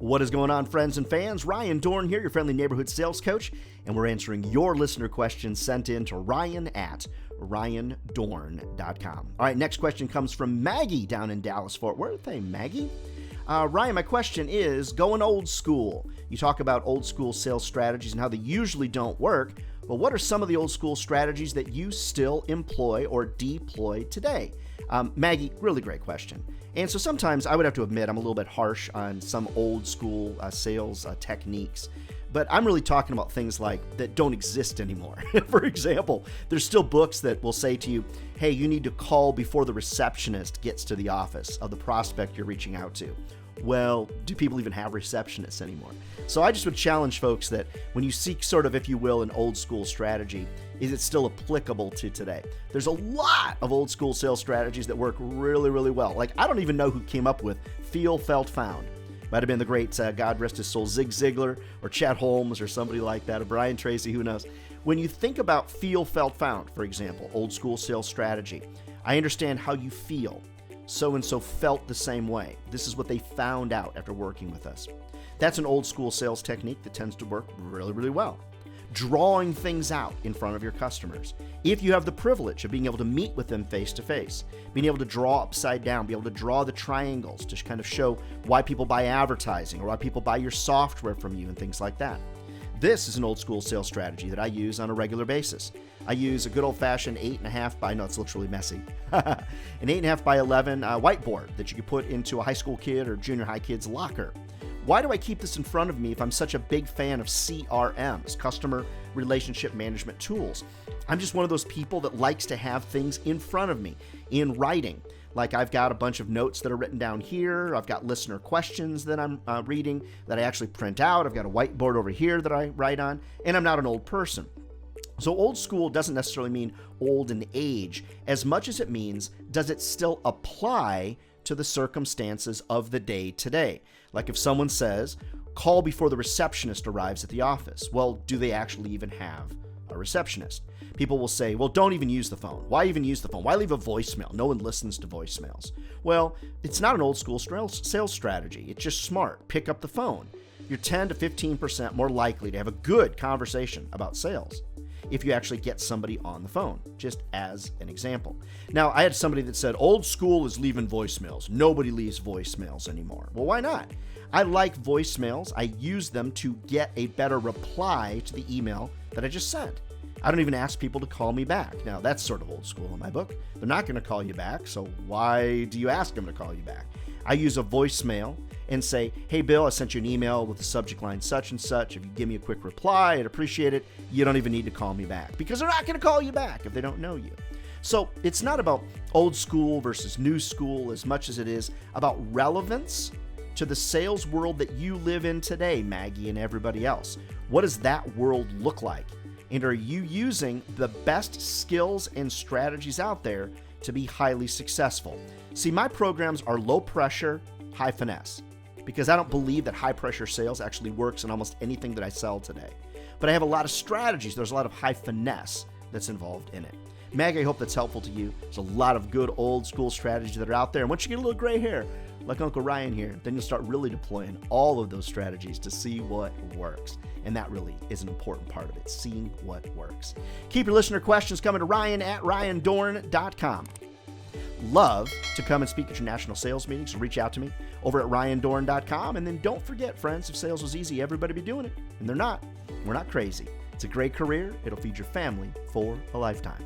What is going on, friends and fans? Ryan Dohrn here, your friendly neighborhood sales coach, and we're answering your listener questions sent in to ryan@ryandohrn.com. All right, next question comes from Maggie down in Dallas-Fort Worth. Hey, Maggie. Ryan, my question is, going old school. You talk about old school sales strategies and how they usually don't work, but what are some of the old school strategies that you still employ or deploy today? Maggie, really great question. And so sometimes I would have to admit I'm a little bit harsh on some old school sales techniques, but I'm really talking about things like that don't exist anymore. For example, there's still books that will say to you, hey, you need to call before the receptionist gets to the office of the prospect you're reaching out to. Well, do people even have receptionists anymore? So I just would challenge folks that when you seek sort of, if you will, an old school strategy, is it still applicable to today? There's a lot of old school sales strategies that work really, really well. Like, I don't even know who came up with feel, felt, found. Might have been the great, God rest his soul, Zig Ziglar or Chet Holmes or somebody like that, or Brian Tracy, who knows. When you think about feel, felt, found, for example, old school sales strategy, I understand how you feel. So-and-so felt the same way. This is what they found out after working with us. That's an old school sales technique that tends to work really, really well. Drawing things out in front of your customers. If you have the privilege of being able to meet with them face to face, being able to draw upside down, be able to draw the triangles to kind of show why people buy advertising or why people buy your software from you and things like that. This is an old school sales strategy that I use on a regular basis. I use a good old-fashioned 8.5 by, no, it looks really messy, an 8.5 by 11 whiteboard that you could put into a high school kid or junior high kid's locker. Why do I keep this in front of me if I'm such a big fan of CRMs, customer relationship management tools? I'm just one of those people that likes to have things in front of me in writing. Like, I've got a bunch of notes that are written down here. I've got listener questions that I'm reading that I actually print out. I've got a whiteboard over here that I write on, and I'm not an old person. So old school doesn't necessarily mean old in age as much as it means, does it still apply to the circumstances of the day today? Like if someone says, call before the receptionist arrives at the office. Well, do they actually even have a receptionist? People will say, well, don't even use the phone. Why even use the phone? Why leave a voicemail? No one listens to voicemails. Well, it's not an old school sales strategy. It's just smart. Pick up the phone. You're 10 to 15% more likely to have a good conversation about sales if you actually get somebody on the phone, just as an example. Now, I had somebody that said, old school is leaving voicemails. Nobody leaves voicemails anymore. Well, why not? I like voicemails. I use them to get a better reply to the email that I just sent. I don't even ask people to call me back. Now, that's sort of old school in my book. They're not going to call you back, so why do you ask them to call you back? I use a voicemail and say, hey, Bill, I sent you an email with the subject line such and such. If you give me a quick reply, I'd appreciate it. You don't even need to call me back because they're not going to call you back if they don't know you. So it's not about old school versus new school as much as it is about relevance to the sales world that you live in today, Maggie and everybody else. What does that world look like? And are you using the best skills and strategies out there to be highly successful? See, my programs are low pressure, high finesse, because I don't believe that high pressure sales actually works in almost anything that I sell today. But I have a lot of strategies. There's a lot of high finesse that's involved in it. Maggie, I hope that's helpful to you. There's a lot of good old school strategies that are out there. And once you get a little gray hair, like Uncle Ryan here, then you'll start really deploying all of those strategies to see what works. And that really is an important part of it, seeing what works. Keep your listener questions coming to ryan@ryandohrn.com. Love to come and speak at your national sales meetings, so reach out to me over at ryandohrn.com. And then don't forget, friends, if sales was easy, everybody be doing it. And they're not. We're not crazy. It's a great career. It'll feed your family for a lifetime.